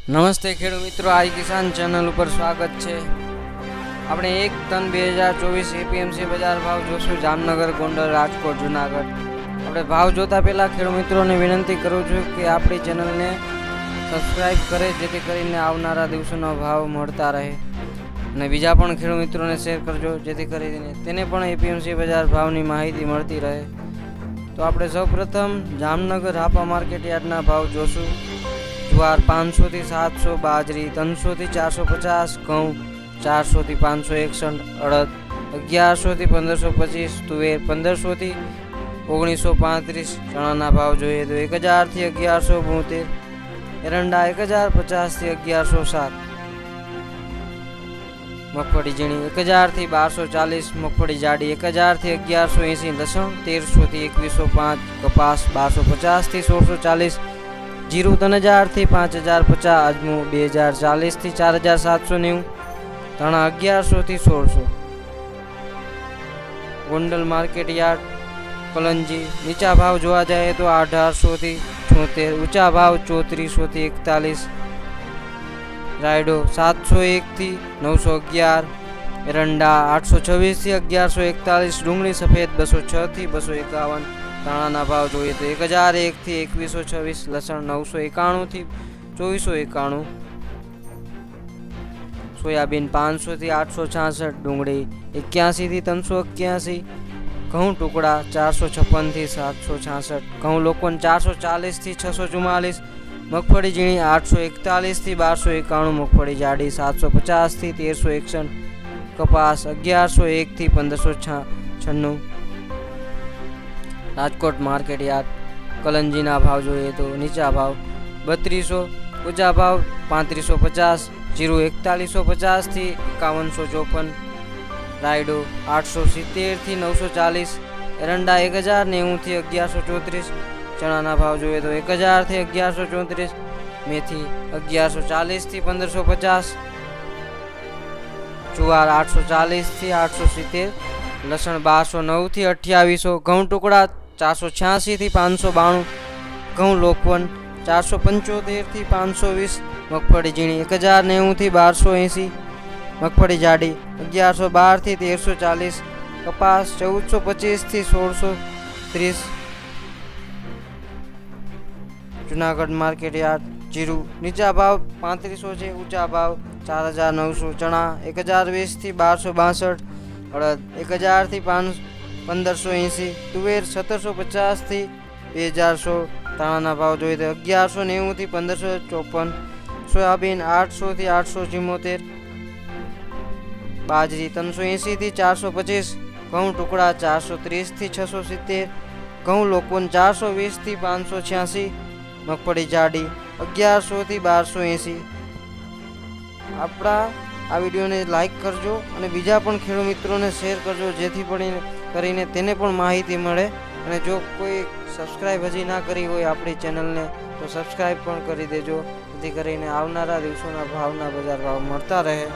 નમસ્તે ખેડૂત મિત્રો, આઈ કિસાન ચેનલ ઉપર સ્વાગત છે। આપણે 1 ટન 2024 એપીએમસી બજાર ભાવ જોશું જામનગર, ગોંડલ, રાજકોટ, જુનાગઢ। આપણે ભાવ જોતા પહેલા ખેડૂત મિત્રોને વિનંતી કરું છું કે આપણી ચેનલને સબસ્ક્રાઇબ કરે, જેથી કરીને આવનારા દિવસોના ભાવ મળતા રહે અને બીજા પણ ખેડૂત મિત્રોને શેર કરજો, જેથી કરીને તેને પણ એપીએમસી બજાર ભાવની માહિતી મળતી રહે। તો આપણે સૌપ્રથમ જામનગર હાપા માર્કેટ યાર્ડના ભાવ જોશું। ज्वार 500 થી 700, बाजरी 300 થી 450, घऊं 400 થી 561, अड़द 1100 થી 1525, तुवेर 1500 થી 1935। चना भाव જોઈએ તો 1000 થી 1172, एरंडा 1050 થી 1107, मगफड़ी झीणी 1000 થી 1240, मगफड़ी जाडी 1000 થી 1180, लसण 1300 થી 2105, कपास 1250 થી 1640, जीरु 3000 થી 5050, अजमो 2040 થી 4790, धाणा 1100 થી 1600। गोंडल मार्केट यार्ड कलंजी नीचा भाव जोवा जाए तो 1800 થી 76, ऊंचा भाव 3400 થી 41। रायडो 701 થી 911, एरंडा 826 થી 1141, डूंगળી सफेद 206 થી 251। धाणा भाव જોઈએ તો 1001 થી 2126, लसण 991 થી 2491, सोयाबीन 500 થી 866, डूंगળી 81 થી 381, घऊं टुकड़ा 456 થી 766, घऊं लोकोन 440 થી 644, मगफड़ी झीणी 841 થી 1291, मगफड़ी जाडी 750 થી 1361, कपास 1101 થી 1596। राजकोट मार्केट यार्ड कलंजीना भाव જોઈએ તો નીચા ભાવ 3200, ऊंचा भाव 3550, जीरु 4150 થી 5154, रायडो 870 થી 940, एरंडा 1090 થી 1134। चना भाव જોઈએ તો 1000 થી 1134, मेथी 1140 થી 1550, जुवार 840 થી 870, लसण 1209 થી 2800, घऊं टुकड़ा 486 થી 592, घऊं लोकवन 475 થી 520, मगफड़ी झीणी 1090 થી 1280, मगफड़ी जाडी 1112 થી 1340, कपास 1425 થી 1630। जूनागढ़ मार्केट यार्ड जीरु नीचा भाव 3500 છે, ऊंचा भाव 4900, चना 1020 થી 1262, अड़द 1000 થી 1580, तुवेर 1750 થી 2100। धाणा भाव જોઈએ તો 1190 થી 1554, सोयाबीन 800 થી 874, बाजरी 380 થી 425, घऊं टुकड़ा 430 થી 670, घऊं लोकोन 420 થી 586, मगफड़ी जाडी 1100 થી 1280। આપણા આ વિડીયોને લાઈક કરજો અને બીજા પણ ખેડૂત મિત્રોને શેર કરજો, જેથી કરીને તેને પણ માહિતી મળે। અને જો કોઈ સબસ્ક્રાઇબ હજી ના કરી હોય આપણી ચેનલને તો સબસ્ક્રાઇબ પણ કરી દેજો, જેથી કરીને આવનારા દિવસોના ભાવના બજાર ભાવ મળતા રહે।